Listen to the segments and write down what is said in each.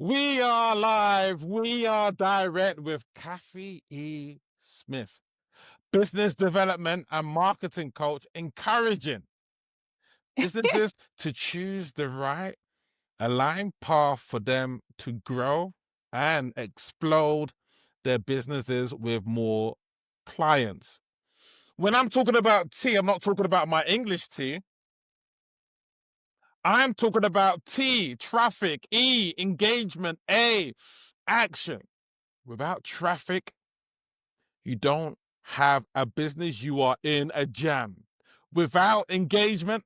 We are live. We are direct with Cathy E. Smith, business development and marketing coach, encouraging businesses to choose the right aligned path for them to grow and explode their businesses with more clients. When I'm talking about T, I'm not talking about my English T. I'm talking about T, traffic, E, engagement, A, action. Without traffic, you don't have a business. You are in a jam. Without engagement,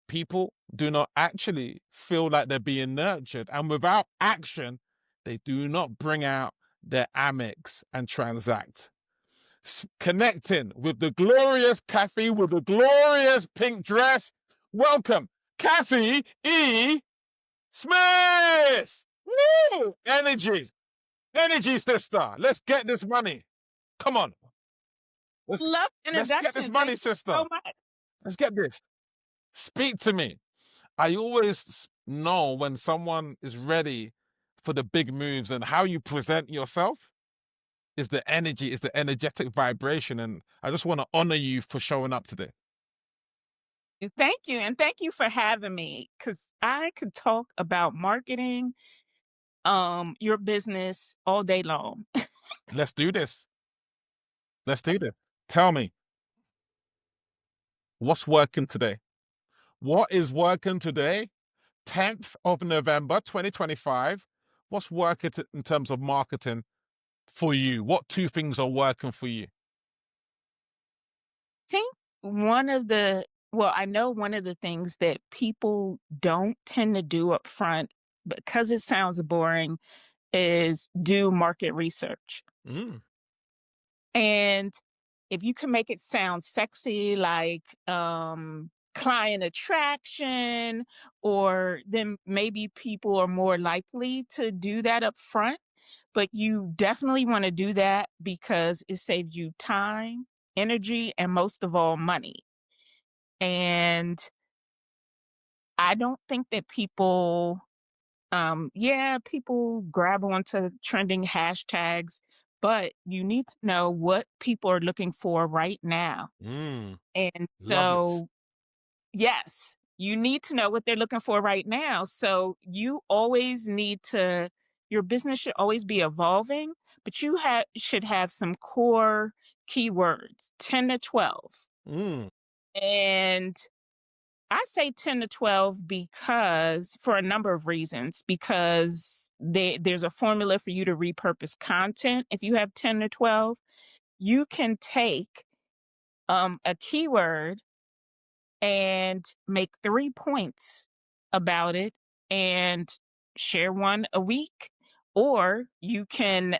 people do not actually feel like they're being nurtured. And without action, they do not bring out their Amex and transact. Connecting with the glorious Cathy with the glorious pink dress. Welcome, Cathy E. Smith. Woo! Energy. Energy, sister. Let's get this money. Come on. Let's Love let's get this introduction. money, Thank you sister. so much. Let's get this. Speak to me. I always know when someone is ready for the big moves, and how you present yourself is the energy, is the energetic vibration. And I just want to honor you for showing up today. Thank you, and thank you for having me. Cause I could talk about marketing, your business all day long. Let's do this. Let's do this. Tell me, what's working today? What is working today? 10th of November, 2025. What's working in terms of marketing for you? What two things are working for you? Think one of the well, I know one of the things that people don't tend to do up front because it sounds boring is do market research. Mm, And if you can make it sound sexy, like client attraction, or then maybe people are more likely to do that up front. But you definitely want to do that because it saves you time, energy, and most of all, money. And I don't think that people yeah, people grab onto trending hashtags, but you need to know what people are looking for right now. mm, And love it. so, yes, you need to know what they're looking for right now. So you always need to, your business should always be evolving, but you should have some core keywords, 10 to 12. Mm, And I say 10 to 12 because for a number of reasons, because there's a formula for you to repurpose content. If you have 10 to 12, you can take a keyword and make 3 points about it and share one a week. Or you can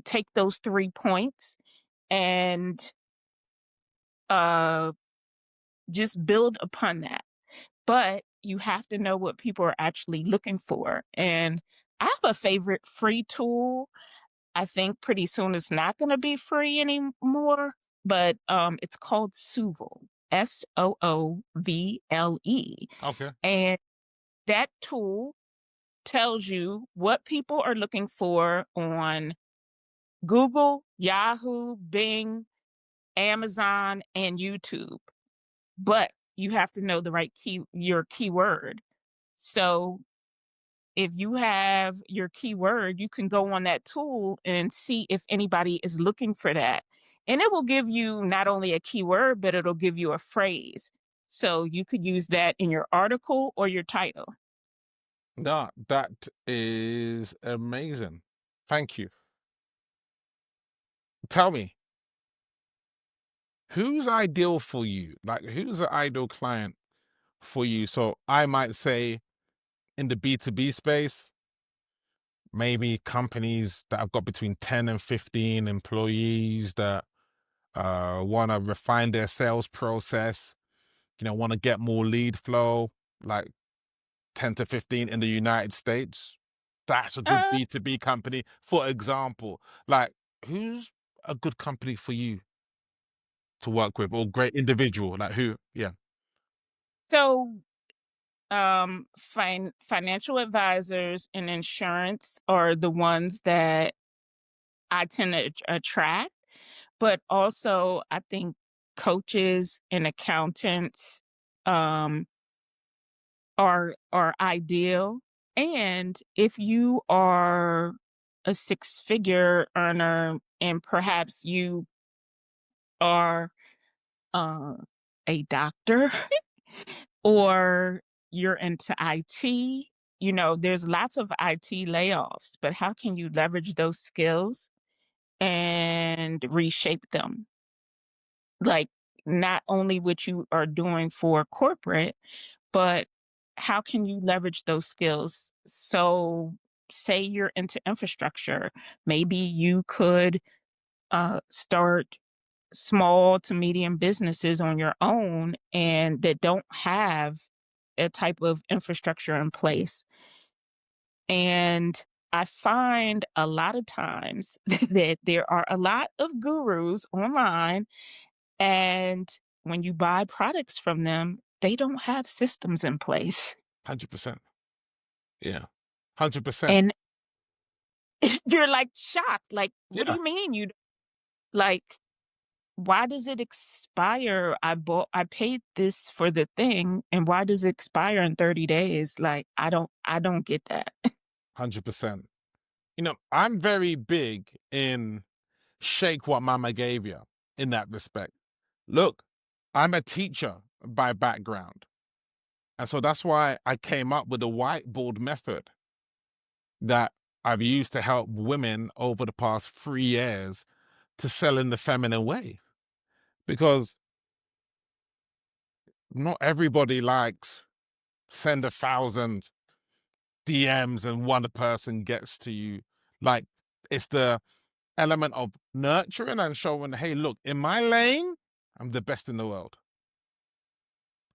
take those 3 points and uh, just build upon that. But you have to know what people are actually looking for. And I have a favorite free tool. I think pretty soon it's not going to be free anymore, but it's called Soovle, Soovle. okay. And that tool tells you what people are looking for on Google, Yahoo, Bing, Amazon, and YouTube. But you have to know the right your keyword. So if you have your keyword, you can go on that tool and see if anybody is looking for that. And it will give you not only a keyword, but it'll give you a phrase. So you could use that in your article or your title. That is amazing. Thank you. Tell me, who's ideal for you? Like, who's the ideal client for you? So I might say in the B2B space, maybe companies that have got between 10 and 15 employees that want to refine their sales process, want to get more lead flow, like 10 to 15 in the United States. That's a good Uh, B2B company, for example. Like, who's a good company for you to work with, or great individual? Like, who? Yeah. so Financial advisors and insurance are the ones that I tend to attract, but also I think coaches and accountants um are ideal. And if you are a six-figure earner and perhaps you are uh, a doctor or you're into IT, there's lots of IT layoffs, but how can you leverage those skills and reshape them? Like, not only what you are doing for corporate, but how can you leverage those skills? So, say you're into infrastructure, maybe you could start small to medium businesses on your own and that don't have a type of infrastructure in place. And I find a lot of times that there are a lot of gurus online, and when you buy products from them, they don't have systems in place. 100%. Yeah. 100%. And you're like shocked. Like, what do Yeah. you mean like, why does it expire? I paid this for the thing, and why does it expire in 30 days? Like, I don't get that. 100%. I'm very big in shake what mama gave you in that respect. Look, I'm a teacher by background. And so that's why I came up with the whiteboard method that I've used to help women over the past 3 years to sell in the feminine way. Because not everybody likes send 1,000 DMs and one person gets to you. Like, it's the element of nurturing and showing, hey, look, in my lane, I'm the best in the world.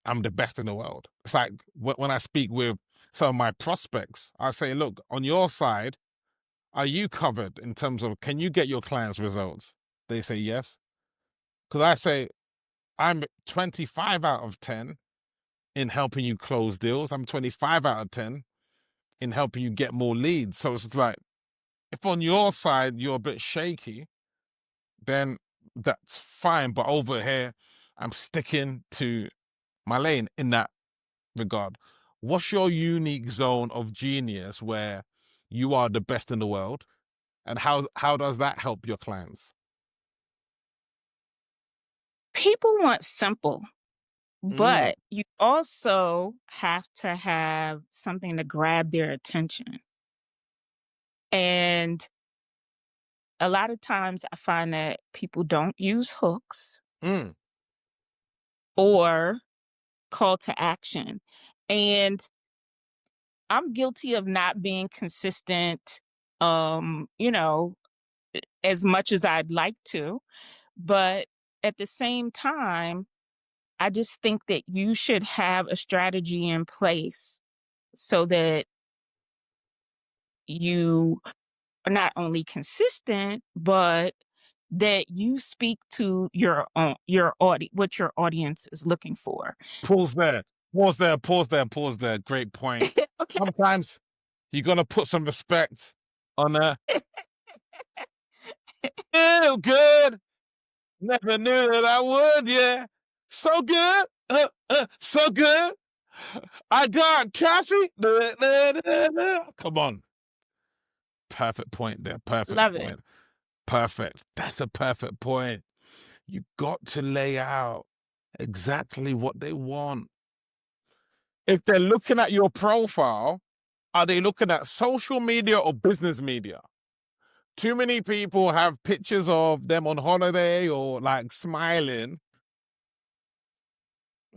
I'm the best in the world. It's like when I speak with some of my prospects, I say, look, on your side, are you covered in terms of can you get your clients results? They say yes. Because I say, I'm 25 out of 10 in helping you close deals. I'm 25 out of 10 in helping you get more leads. So it's like, if on your side you're a bit shaky, then that's fine. But over here, I'm sticking to my lane in that regard. What's your unique zone of genius where you are the best in the world? And how does that help your clients? People want simple, Mm, but you also have to have something to grab their attention. And a lot of times I find that people don't use hooks mm, or call to action. And I'm guilty of not being consistent, um, you know, as much as I'd like to. But at the same time, I just think that you should have a strategy in place so that you are not only consistent, but that you speak to your audience, what your audience is looking for. pause there. Pause there. Pause there. Pause there. Great point. Okay. Sometimes you're gonna put some respect on a feel good. Never knew that I would, yeah. So good. So good. I got Cathy. Come on. Perfect point there. Perfect Love it. point. Perfect. That's a perfect point. You got to lay out exactly what they want. If they're looking at your profile, are they looking at social media or business media? Too many people have pictures of them on holiday or like smiling.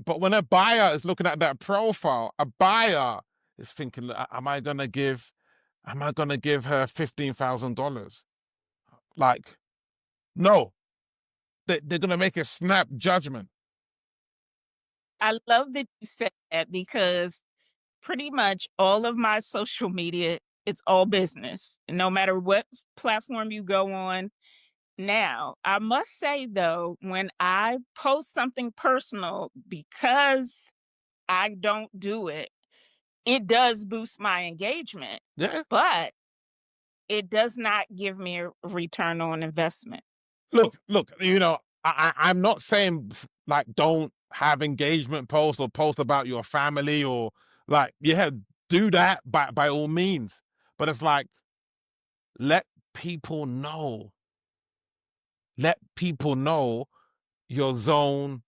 But when a buyer is looking at that profile, a buyer is thinking, am I gonna give her $15,000? Like, no, they're gonna make a snap judgment. I love that you said that because pretty much all of my social media, it's all business, no matter what platform you go on. Now, I must say though, when I post something personal, because I don't do it, it does boost my engagement, Yeah. but it does not give me a return on investment. Look, I'm not saying like don't have engagement posts or post about your family or like, yeah, do that by all means. But it's like, let people know. Let people know your zone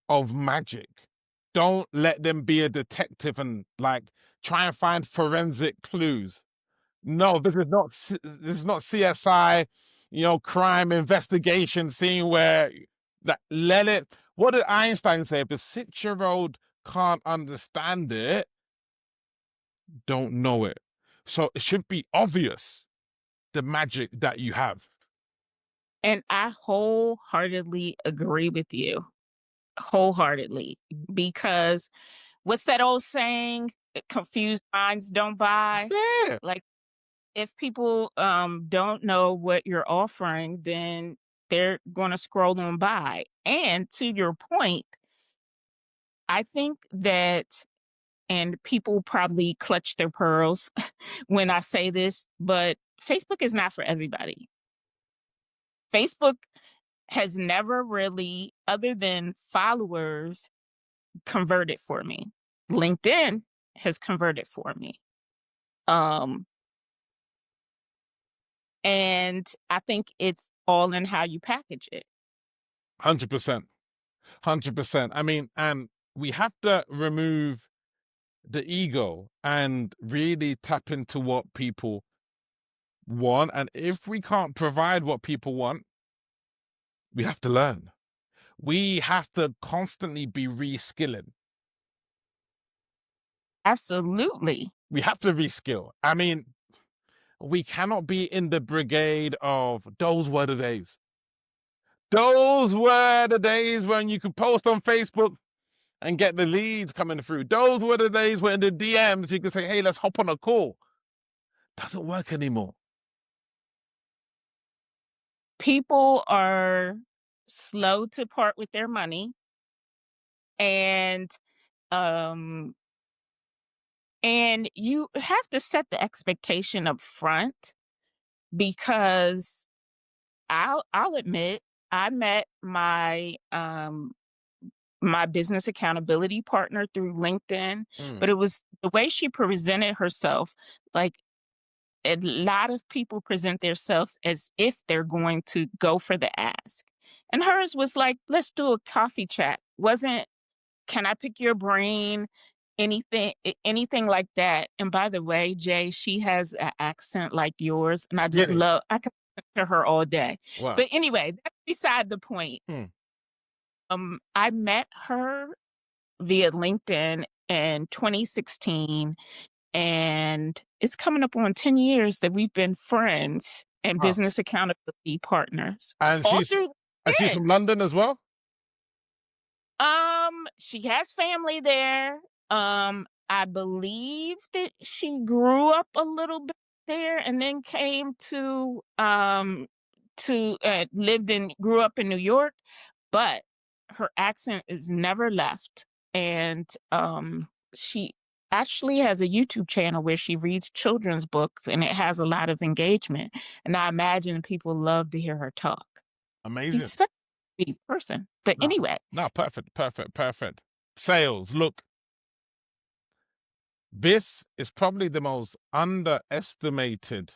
of magic. Don't let them be a detective and like try and find forensic clues. No, this is not CSI, crime investigation scene where that let it. What did Einstein say? If the 6-year-old can't understand it, don't know it. So it should be obvious the magic that you have. And I wholeheartedly agree with you. Wholeheartedly. Because what's that old saying? Confused minds don't buy. Yeah, Like if people don't know what you're offering, then they're going to scroll on by. And to your point, I think that, and people probably clutch their pearls when I say this, but Facebook is not for everybody. Facebook has never really, other than followers, converted for me. LinkedIn has converted for me. Um, and I think it's all in how you package it. 100%, 100%. I mean, and we have to remove the ego and really tap into what people want. And if we can't provide what people want, we have to learn. We have to constantly be reskilling. Absolutely. We have to reskill. I mean, we cannot be in the brigade of those were the days. Those were the days when you could post on Facebook and get the leads coming through. Those were the days when the DMs you could say, hey, let's hop on a call. Doesn't work anymore. People are slow to part with their money, and um and you have to set the expectation up front, because I'll admit I met my business accountability partner through LinkedIn, Mm. but it was the way she presented herself. Like a lot of people present themselves as if they're going to go for the ask. And hers was like, let's do a coffee chat. Wasn't, can I pick your brain? Anything like that. And by the way, Jay, she has an accent like yours. And I just Really? love, I could listen to her all day. Wow. But anyway, that's beside the point. Mm. I met her via LinkedIn in 2016, and it's coming up on 10 years that we've been friends and Wow. business accountability partners And all she's through and she's LinkedIn. from London as well? She has family there. I believe that she grew up a little bit there and then came to lived in grew up in New York, but her accent is never left. And she actually has a YouTube channel where she reads children's books, and it has a lot of engagement. And I imagine people love to hear her talk. She's Amazing. such a sweet person. But No, anyway, no, perfect, perfect, perfect. Sales. Look, this is probably the most underestimated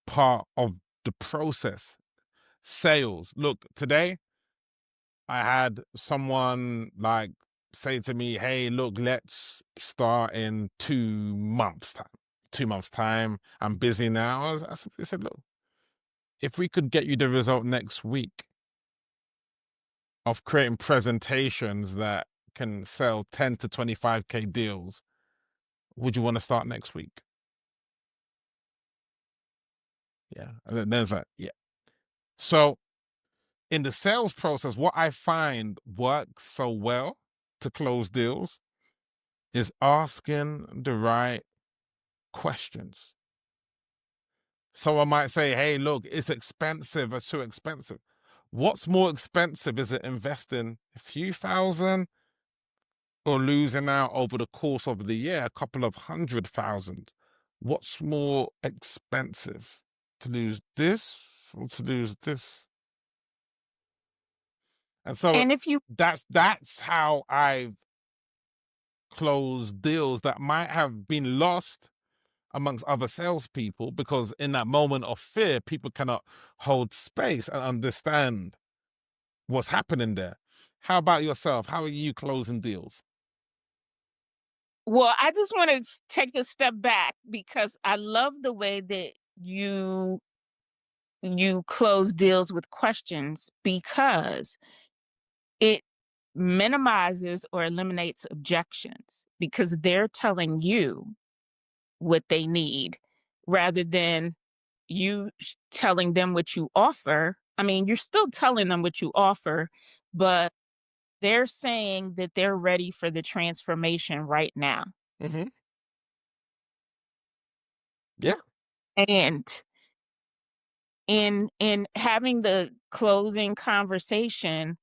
part of the process. Sales. Look, today I had someone like say to me, hey, look, let's start in 2 months' time. 2 months' time. I'm busy now. I simply said, look, if we could get you the result next week of creating presentations that can sell 10 to 25K deals, would you want to start next week? Yeah. And then there's like, yeah. So in the sales process, what I find works so well to close deals is asking the right questions. Someone might say, hey, look, it's expensive, it's too expensive. What's more expensive? Is it investing a few thousand or losing out over the course of the year a couple of 100,000, what's more expensive? To lose this or to lose this? And so And if you that's how I've closed deals that might have been lost amongst other salespeople, because in that moment of fear, people cannot hold space and understand what's happening there. How about yourself? How are you closing deals? Well, I just want to take a step back because I love the way that you close deals with questions because it minimizes or eliminates objections because they're telling you what they need rather than telling them what you offer. I mean, you're still telling them what you offer, but they're saying that they're ready for the transformation right now. Mm-hmm. Yeah. And in having the closing conversation,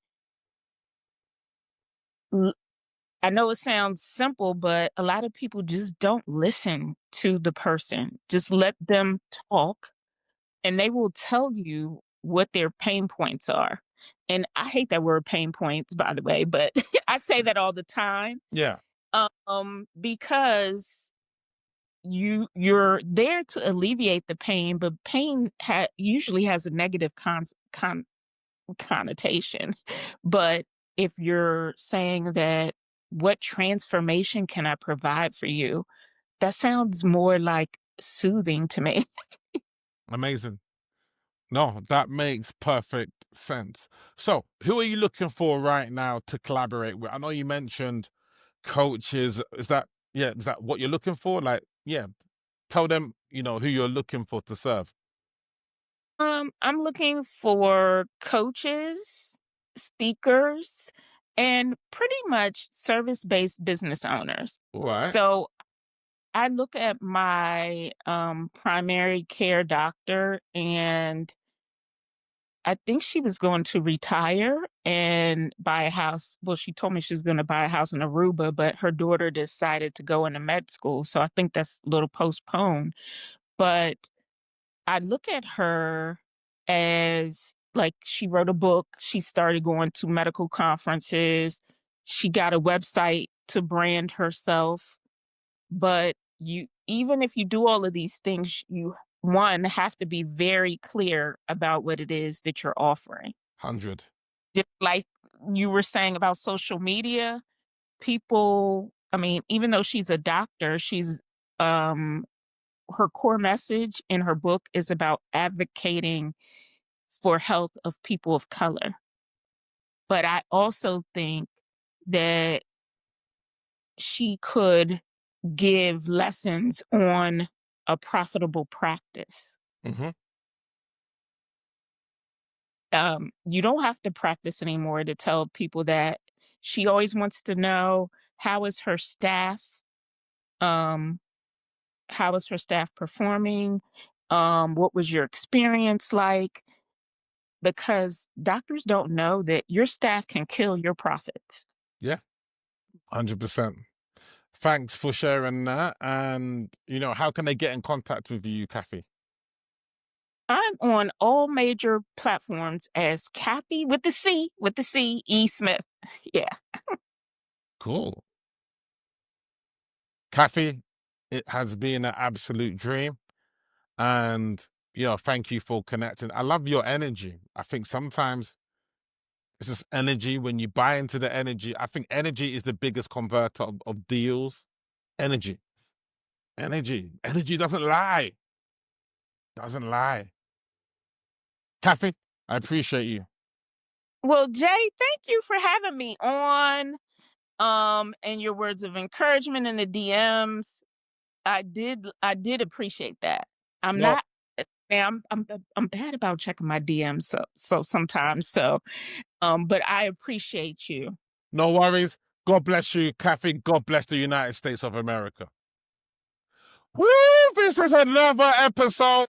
I know it sounds simple, but a lot of people just don't listen to the person. Just let them talk and they will tell you what their pain points are. And I hate that word pain points, by the way, but I say that all the time. Yeah. Because you're there to alleviate the pain, but pain usually has a negative connotation. But if you're saying that what transformation can I provide for you, that sounds more like soothing to me. Amazing. No, that makes perfect sense. So, who are you looking for right now to collaborate with? I know you mentioned coaches. Is that, yeah, is that what you're looking for? Like, yeah, tell them, who you're looking for to serve. I'm looking for coaches, speakers, and pretty much service-based business owners. All right. So I look at my primary care doctor, and I think she was going to retire and buy a house. Well, she told me she was going to buy a house in Aruba, but her daughter decided to go into med school. So I think that's a little postponed. But I look at her as like she wrote a book, she started going to medical conferences, she got a website to brand herself. But you, even if you do all of these things, you one have to be very clear about what it is that you're offering. 100. Just like you were saying about social media, people, I mean, even though she's a doctor, she's um her core message in her book is about advocating for health of people of color. But I also think that she could give lessons on a profitable practice. Mm-hmm. You don't have to practice anymore to tell people that. She always wants to know, how is her staff? Um, how is her staff performing? What was your experience like? Because doctors don't know that your staff can kill your profits. Yeah, 100%. Thanks for sharing that. And, how can they get in contact with you, Cathy? I'm on all major platforms as Cathy with the C, E Smith. Yeah. Cool. Cathy, it has been an absolute dream. And, thank you for connecting. I love your energy. I think sometimes it's just energy. When you buy into the energy, I think energy is the biggest converter of deals. Energy. Energy doesn't lie. Doesn't lie. Cathy, I appreciate you. Well, Jay, thank you for having me on. And your words of encouragement in the DMs. I did appreciate that. I'm No, not I'm bad about checking my DMs so sometimes. So but I appreciate you. no worries. God bless you, Cathy. God bless the United States of America. Woo! This is another episode